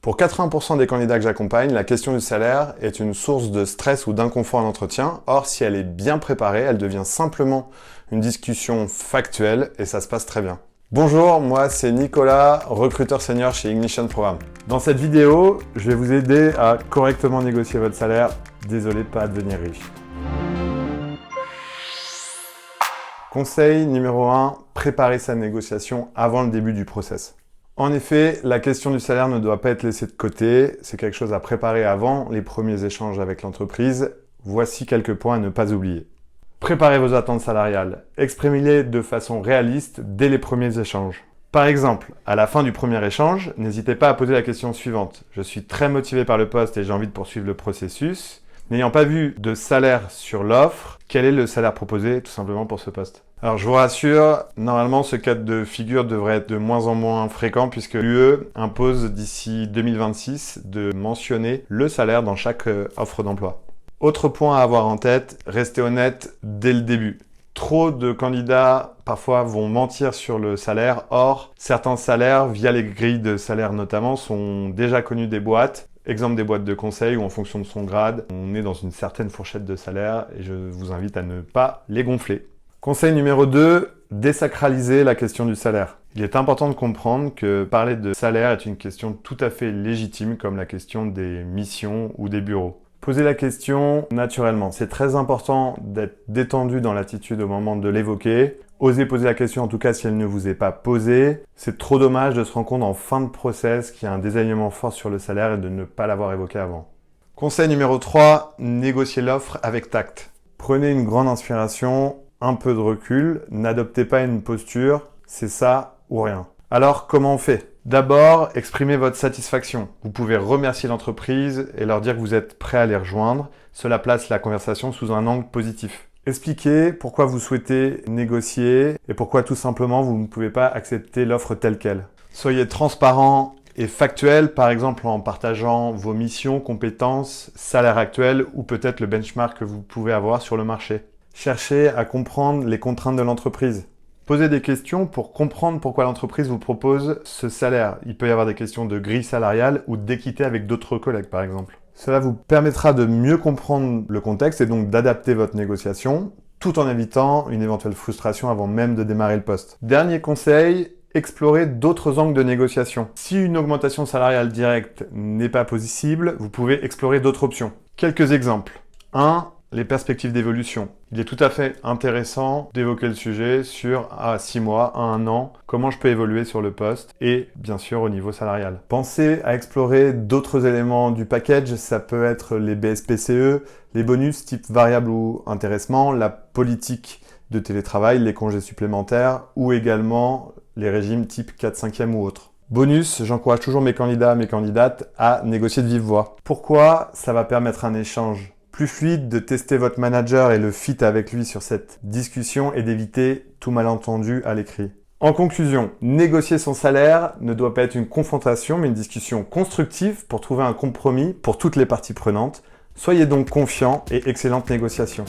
Pour 80% des candidats que j'accompagne, la question du salaire est une source de stress ou d'inconfort à l'entretien. Or, si elle est bien préparée, elle devient simplement une discussion factuelle et ça se passe très bien. Bonjour, moi c'est Nicolas, recruteur senior chez Ignition Programme. Dans cette vidéo, je vais vous aider à correctement négocier votre salaire. Désolé de ne pas devenir riche. Conseil numéro 1, préparer sa négociation avant le début du process. En effet, la question du salaire ne doit pas être laissée de côté. C'est quelque chose à préparer avant les premiers échanges avec l'entreprise. Voici quelques points à ne pas oublier. Préparez vos attentes salariales. Exprimez-les de façon réaliste dès les premiers échanges. Par exemple, à la fin du premier échange, n'hésitez pas à poser la question suivante. Je suis très motivé par le poste et j'ai envie de poursuivre le processus. N'ayant pas vu de salaire sur l'offre, quel est le salaire proposé tout simplement pour ce poste? Alors je vous rassure, normalement ce cas de figure devrait être de moins en moins fréquent puisque l'UE impose d'ici 2026 de mentionner le salaire dans chaque offre d'emploi. Autre point à avoir en tête, restez honnête dès le début. Trop de candidats parfois vont mentir sur le salaire, or certains salaires, via les grilles de salaire notamment, sont déjà connus des boîtes. Exemple des boîtes de conseil où en fonction de son grade, on est dans une certaine fourchette de salaire et je vous invite à ne pas les gonfler. Conseil numéro 2, désacraliser la question du salaire. Il est important de comprendre que parler de salaire est une question tout à fait légitime comme la question des missions ou des bureaux. Posez la question naturellement. C'est très important d'être détendu dans l'attitude au moment de l'évoquer. Osez poser la question en tout cas si elle ne vous est pas posée. C'est trop dommage de se rendre compte en fin de process qu'il y a un désalignement fort sur le salaire et de ne pas l'avoir évoqué avant. Conseil numéro 3, négocier l'offre avec tact. Prenez une grande inspiration, un peu de recul, n'adoptez pas une posture, c'est ça ou rien. Alors comment on fait ? D'abord, exprimez votre satisfaction. Vous pouvez remercier l'entreprise et leur dire que vous êtes prêt à les rejoindre. Cela place la conversation sous un angle positif. Expliquez pourquoi vous souhaitez négocier et pourquoi tout simplement vous ne pouvez pas accepter l'offre telle qu'elle. Soyez transparent et factuel, par exemple en partageant vos missions, compétences, salaire actuel ou peut-être le benchmark que vous pouvez avoir sur le marché. Cherchez à comprendre les contraintes de l'entreprise. Posez des questions pour comprendre pourquoi l'entreprise vous propose ce salaire. Il peut y avoir des questions de grille salariale ou d'équité avec d'autres collègues, par exemple. Cela vous permettra de mieux comprendre le contexte et donc d'adapter votre négociation, tout en évitant une éventuelle frustration avant même de démarrer le poste. Dernier conseil, explorez d'autres angles de négociation. Si une augmentation salariale directe n'est pas possible, vous pouvez explorer d'autres options. Quelques exemples. 1. Les perspectives d'évolution. Il est tout à fait intéressant d'évoquer le sujet sur 6 mois, à 1 an, comment je peux évoluer sur le poste et bien sûr au niveau salarial. Pensez à explorer d'autres éléments du package, ça peut être les BSPCE, les bonus type variable ou intéressement, la politique de télétravail, les congés supplémentaires ou également les régimes type 4/5e ou autres. Bonus, j'encourage toujours mes candidats, mes candidates à négocier de vive voix. Pourquoi ? Ça va permettre un échange plus fluide, de tester votre manager et le fit avec lui sur cette discussion et d'éviter tout malentendu à l'écrit. En conclusion, négocier son salaire ne doit pas être une confrontation mais une discussion constructive pour trouver un compromis pour toutes les parties prenantes. Soyez donc confiants et excellente négociation.